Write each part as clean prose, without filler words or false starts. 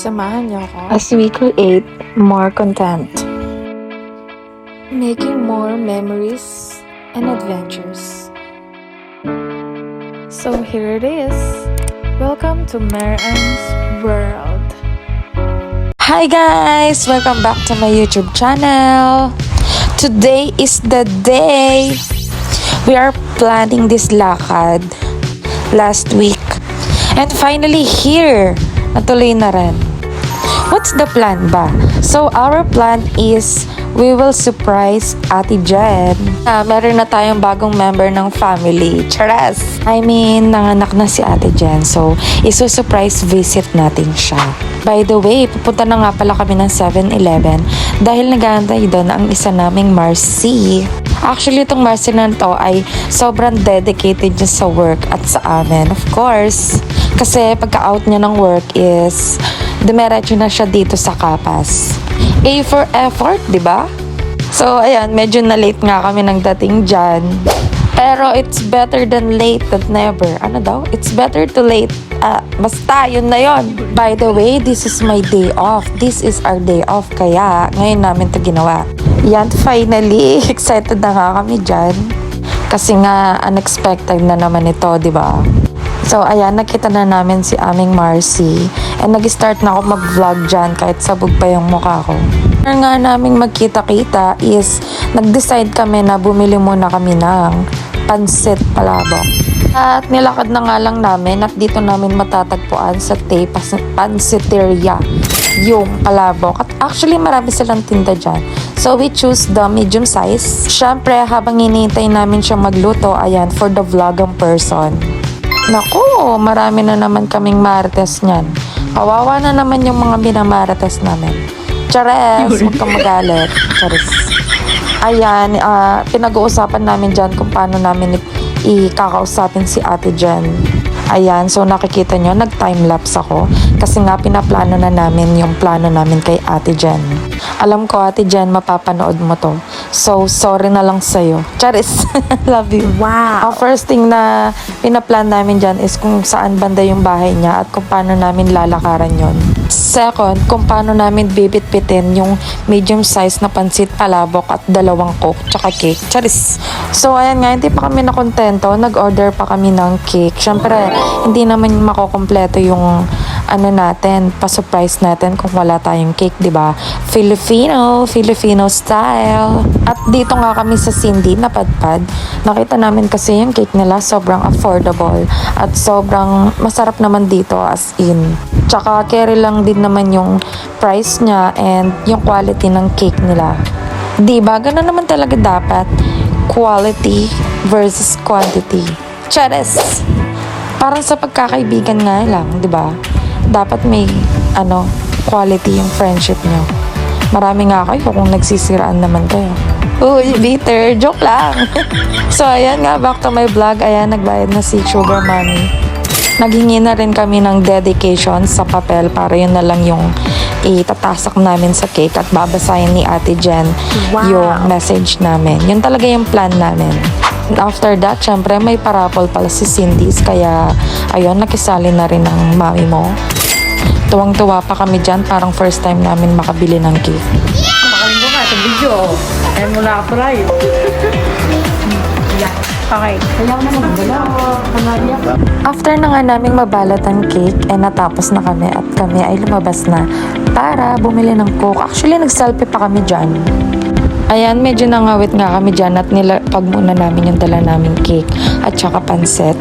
Samahan niyo ako as we create more content. making more memories and adventures. So here it is. Welcome to Maran's World. Hi guys! Welcome back to my YouTube channel. Today is the day we are planning this lakad last week. And finally here, natuloy na rin. What's the plan ba? So our plan is we will surprise Ate Jen. Meron na tayong bagong member ng family. Charas! I mean, nanganak na si Ate Jen. So, iso-surprise visit natin siya. By the way, pupunta na nga pala kami ng 7-Eleven dahil nag-aantay doon ang isa naming Marcy. Actually, itong Marcy na to ay sobrang dedicated niya sa work at sa amin. Of course, kasi pagka-out niya ng work is dumiretso na siya dito sa Kapas. A for effort, di ba? So, ayan, medyo na-late nga kami ng dating dyan. Pero it's better than late than never. Ano daw? It's better to late. Basta, yun na yun. By the way, this is my day off. This is our day off. Kaya, ngayon namin to ginawa. Yan, finally. Excited na nga kami dyan. Kasi nga, unexpected na naman ito, di ba? So, ayan, nakita na namin si aming Marcy. And nag-start na ako mag-vlog dyan kahit sabog pa yung mukha ko. Ang nga naming magkita-kita is nag-decide kami na bumili muna kami ng pansit palabok. At nilakad na nga lang namin at dito namin matatagpuan sa Pansiteria yung palabok. At actually marami silang tinda dyan. So we choose the medium size. Syempre habang hinihintay namin siyang magluto, ayan, for the vlogging person. Naku, marami na naman kaming marites niyan. Kawawa na naman yung mga binamarites namin. Chares, huwag kang magalit. Chares. Ayan, pinag-uusapan namin dyan kung paano namin ikakausapin si Ate Jen. Ayan, so nakikita nyo, nag-timelapse ako. Kasi nga pinaplano na namin yung plano namin kay Ate Jen. Alam ko, Ate Jen, mapapanood mo to. So, sorry na lang sa'yo. Charis! Love you. Wow! Ang first thing na pinaplan namin dyan is kung saan banda yung bahay niya at kung paano namin lalakaran yon. Second, kung paano namin bibit-bitin yung medium size na pansit palabok at 2 coke tsaka cake. Charis! So, ayan nga, hindi pa kami nakontento. Nag-order pa kami ng cake. Siyempre, hindi naman makukompleto yung natin, pa-surprise natin kung wala tayong cake, di ba? Filipino style. At dito nga kami sa Cindy, napadpad. Nakita namin kasi yung cake nila sobrang affordable at sobrang masarap naman dito as in. Tsaka carry lang din naman yung price niya and yung quality ng cake nila. Di ba? Ganun naman talaga dapat. Quality versus quantity. Chares! Parang sa pagkakaibigan nga lang, di ba? Dapat may quality yung friendship nyo. Marami nga kayo kung nagsisiraan naman kayo. Uy, bitter. Joke lang. So, ayan nga, back to my vlog. Ayan, nagbayad na si Sugar Mommy. Naghingi na rin kami ng dedication sa papel para yun na lang yung itatasak namin sa cake at babasahin ni Ate Jen yung message namin. Yun talaga yung plan namin. And after that, syempre may parapol pala si Cindy's kaya ayun, nakisali na rin ang mami mo. Tuwang-tuwa pa kami dyan, parang first time namin makabili ng cake. Makaling mo nga sa video. Ayaw mo na apply. Okay. Ayaw na magdala. After na nga naming mabalat ang cake, natapos na kami at kami ay lumabas na para bumili ng coke. Actually, nag-selfie pa kami dyan. Ayan, medyo nangawit nga kami dyan at nilapag muna namin yung dala naming cake at saka pansit.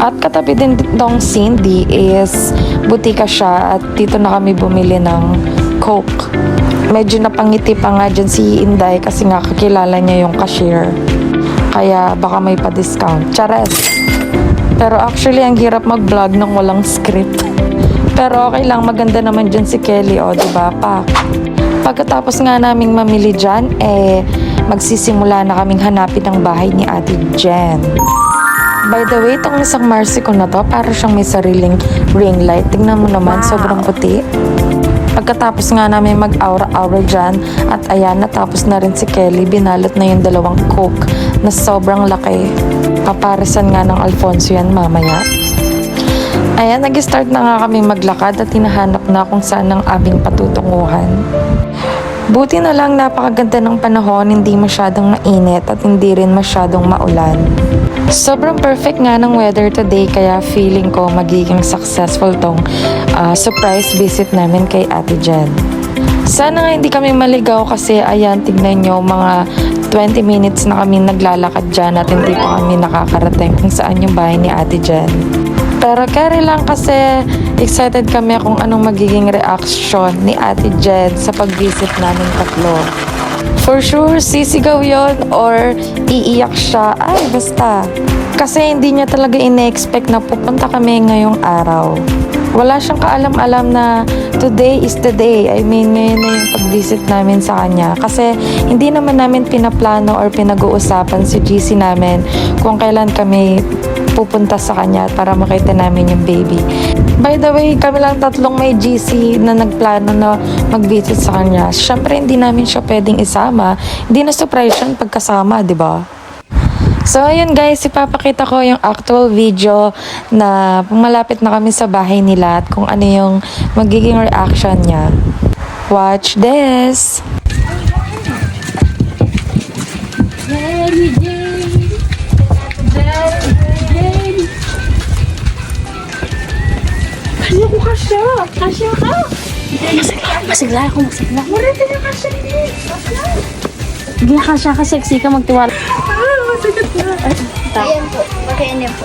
At katabi din dong Cindy is butika siya at dito na kami bumili ng coke. Medyo napangiti pa nga dyan si Inday kasi nga kakilala niya yung cashier. Kaya baka may pa-discount. Chares! Pero actually, ang hirap mag-vlog nang walang script. Pero okay lang, maganda naman dyan si Kelly, diba pa? Pagkatapos nga naming mamili dyan, magsisimula na kaming hanapin ang bahay ni Ate Jen. By the way, itong isang Marcy ko na to, para siyang may sariling ring light. Tingnan mo naman, sobrang puti. Pagkatapos nga namin mag-aura-aura dyan, at ayan, natapos na rin si Kelly, binalot na yung 2 coke na sobrang laki. Paparisan nga ng Alfonso yan mamaya. Ayan, nag-start na nga kami maglakad at hinahanap na kung saan ang aming patutunguhan. Buti na lang napakaganda ng panahon, hindi masyadong mainit at hindi rin masyadong maulan. Sobrang perfect nga ng weather today kaya feeling ko magiging successful tong surprise visit namin kay Ate Jen. Sana nga hindi kami maligaw kasi ayan, tignan nyo, mga 20 minutes na kami naglalakad dyan at hindi pa kami nakakarating kung saan yung bahay ni Ate Jen. Pero carry lang kasi excited kami kung anong magiging reaction ni Ate Jen sa pag-visit namin tatlo. For sure, sisigaw yon or iiyak siya. Ay, basta. Kasi hindi niya talaga ine-expect na pupunta kami ngayong araw. Wala siyang kaalam-alam na today is the day. I mean, ngayon na yung pag-visit namin sa kanya. Kasi hindi naman namin pinaplano or pinag-uusapan si GC namin kung kailan kami pupunta sa kanya para makita namin yung baby. By the way, kami lang tatlong may GC na nagplano na mag-visit sa kanya. Siyempre, hindi namin siya pwedeng isama. Hindi na surprise yun pagkasama, di ba? So, ayun guys, ipapakita ko yung actual video na malapit na kami sa bahay nila at kung ano yung magiging reaction niya. Watch this! Masigla ako, masigla. Hindi ka siya ka-sexy ka magtiwala. Ayan po, pagkain niyo po.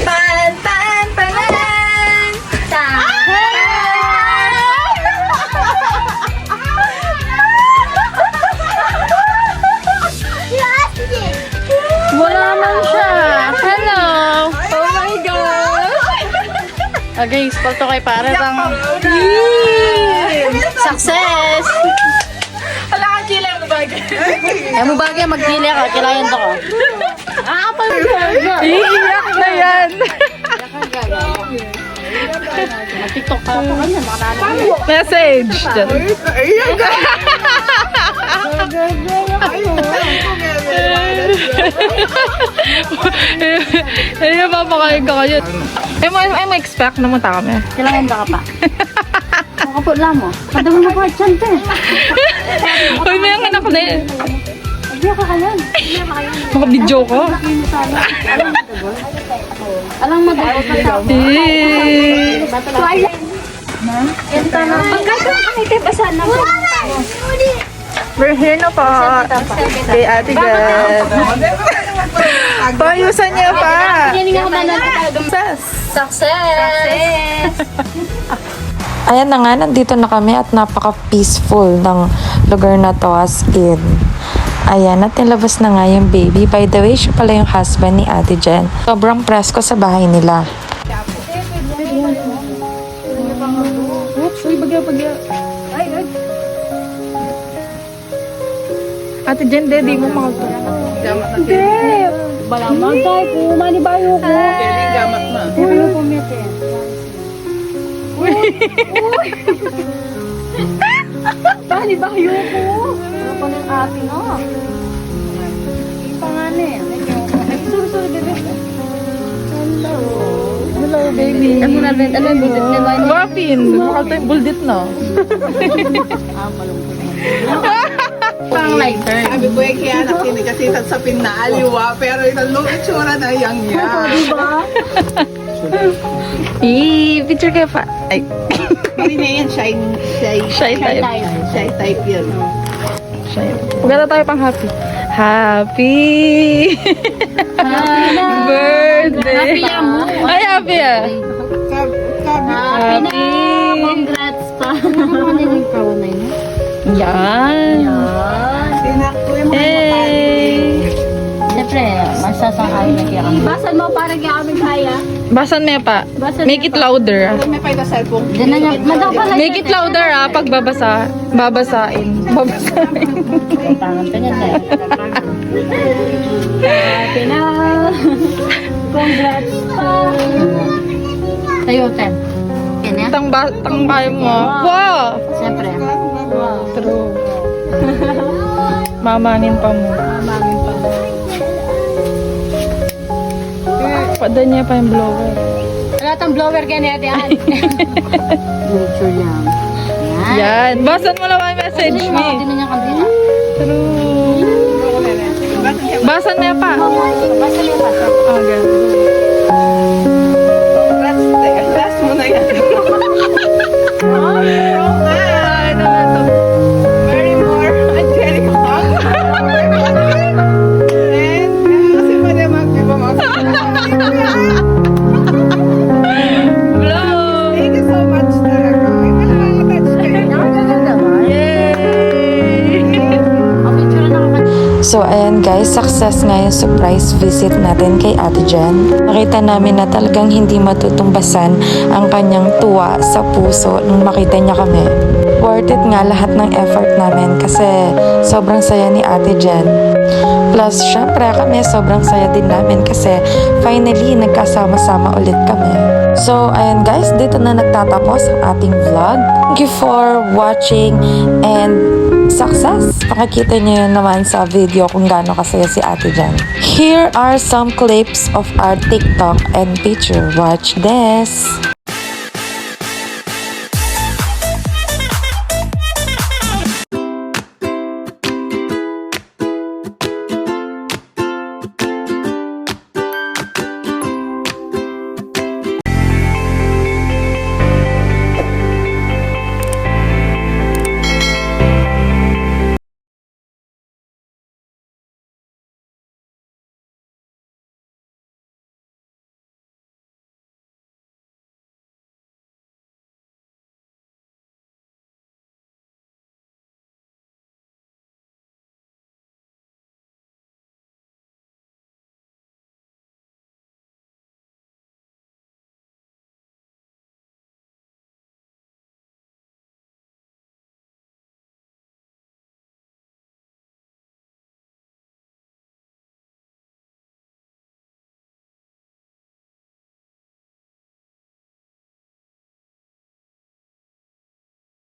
Pan, pan, panan! Wala man siya. Hello. Oh my God. Okay, spalto kay pare lang. Success! Wala kang chile mo bagay. Eh, mo bagay, magdili ka. Kailangan to ko. Iiyak na yan. Mag-tiktok ka po kanya. Message. Ayun, papakain ka kayo. Ay, expect na mata kami. Kailangan ka pa. Makapot lang mo. Kadami mo pa, chante. Uy, may ang anak na yun. Hindi ka kayan. Maka-video ko. Alang mag-aot ka tao. We're here na po. Kay Ate Jen. Payusan niya pa. Success! Ayan na nga, nandito na kami at napaka-peaceful ng lugar na to as in. Ayan, at nilabas na nga yung baby. By the way, siya pala yung husband ni Ate Jen. Sobrang presko sa bahay nila. Ate Jen, di mo makato. Balaman tayo po, manibayo ko. Gamat na. Ayaw po, Mete. Manibayo ko. Ano po ng ating, oh. Yung pangalan. Ay, sorry, bebe. Hello. Hello, baby. Ano na rin? Ano yung buldit nila? Wapin. Makato yung buldit na. Pang lighter. Sabi ko yung kaya nakini kasi sa pinaaliwa pero italong itsura na yang Diba? Picture kayo pa. Ay, Hindi na yan, shy shy type. Shy type yan. Shy. Pagkata tayo pang happy. Happy birthday. Happy mo. Ay, happy ah. Happy na. Congrats pa. Ano yung kawan na yun? Yan. Tinakto yung mga Hey. Siyempre, masasang-ayon na kaya kami. Basan mo para kaya kami kaya. Basan niya pa. Make it louder. may pa yung cellphone. Diyan na niya. Madapal Make it louder ah, pag babasain. Tangan pa niya tayo. Happy na. Congrats pa. Tayo, Ten. Yan ya? Tangbay mo. Wow! Siyempre. True. Mamangin pa mo. Mamangin pa. Doon niya pa yung blower. Wala tang blower kaya natin yan. Picture lang. Yan. Yan. Basan mo lang ang message Hindi me. mo din niya kanina. True. Basan mo pa. Basta may pasok. Okay. Last mo na yan. Ah, ito na ito. Very more angelic song. And kasi pa rin mag-iba Blow. Thank you so much talaga. Ito lang nakatouch kayo. Nakaganda ba? Yay! Ang picture na So ayan guys, success nga yung surprise visit natin kay Ate Jen. Nakita namin na talagang hindi matutumbasan ang kanyang tuwa sa puso nung makita niya kami. Worth it nga lahat ng effort namin kasi sobrang saya ni Ate Jen. Plus, syempre kami sobrang saya din namin kasi finally nagkasama-sama ulit kami. So, ayan guys, dito na nagtatapos ang ating vlog. Thank you for watching and success! Makikita niyo yun naman sa video kung gaano kasaya si Ate Jan. Here are some clips of our TikTok and picture. Watch this!